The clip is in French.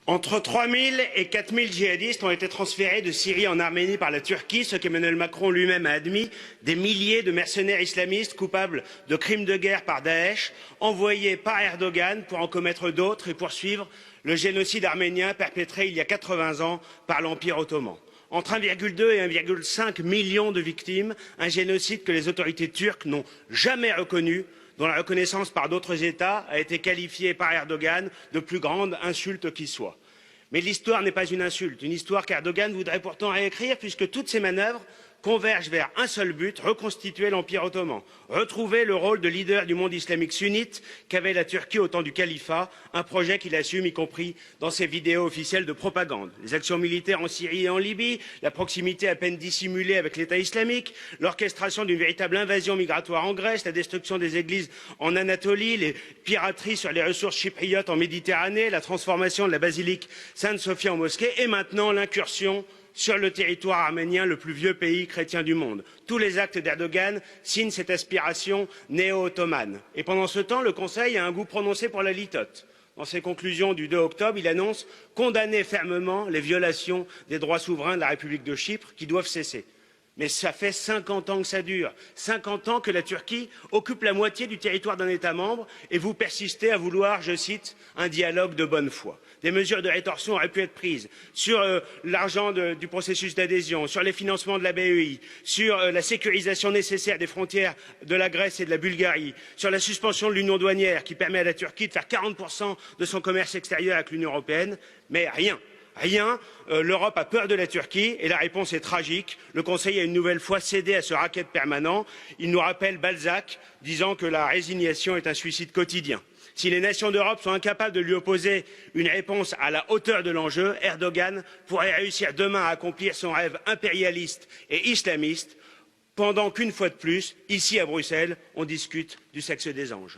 Entre 3000 et 4000 djihadistes ont été transférés de Syrie en Arménie par la Turquie, ce qu'Emmanuel Macron lui-même a admis. Des milliers de mercenaires islamistes coupables de crimes de guerre par Daesh, envoyés par Erdogan pour en commettre d'autres et poursuivre le génocide arménien perpétré il y a 80 ans par l'Empire ottoman. Entre 1,2 et 1,5 million de victimes, un génocide que les autorités turques n'ont jamais reconnu, dont la reconnaissance par d'autres États a été qualifiée par Erdogan de plus grande insulte qui soit. Mais l'histoire n'est pas une insulte, une histoire qu'Erdogan voudrait pourtant réécrire, puisque toutes ces manœuvres convergent vers un seul but, reconstituer l'Empire ottoman, retrouver le rôle de leader du monde islamique sunnite qu'avait la Turquie au temps du califat, un projet qu'il assume, y compris dans ses vidéos officielles de propagande. Les actions militaires en Syrie et en Libye, la proximité à peine dissimulée avec l'État islamique, l'orchestration d'une véritable invasion migratoire en Grèce, la destruction des églises en Anatolie, les pirateries sur les ressources chypriotes en Méditerranée, la transformation de la basilique Sainte-Sophie en mosquée et maintenant l'incursion sur le territoire arménien, le plus vieux pays chrétien du monde. Tous les actes d'Erdogan signent cette aspiration néo-ottomane. Et pendant ce temps, le Conseil a un goût prononcé pour la litote. Dans ses conclusions du 2 octobre, il annonce condamner fermement les violations des droits souverains de la République de Chypre qui doivent cesser. Mais ça fait 50 ans que ça dure, 50 ans que la Turquie occupe la moitié du territoire d'un État membre et vous persistez à vouloir, je cite, un dialogue de bonne foi. Des mesures de rétorsion auraient pu être prises sur l'argent du processus d'adhésion, sur les financements de la BEI, sur la sécurisation nécessaire des frontières de la Grèce et de la Bulgarie, sur la suspension de l'union douanière qui permet à la Turquie de faire 40% de son commerce extérieur avec l'Union européenne, mais rien. Rien, l'Europe a peur de la Turquie et la réponse est tragique. Le Conseil a une nouvelle fois cédé à ce racket permanent. Il nous rappelle Balzac, disant que la résignation est un suicide quotidien. Si les nations d'Europe sont incapables de lui opposer une réponse à la hauteur de l'enjeu, Erdogan pourrait réussir demain à accomplir son rêve impérialiste et islamiste, pendant qu'une fois de plus, ici à Bruxelles, on discute du sexe des anges.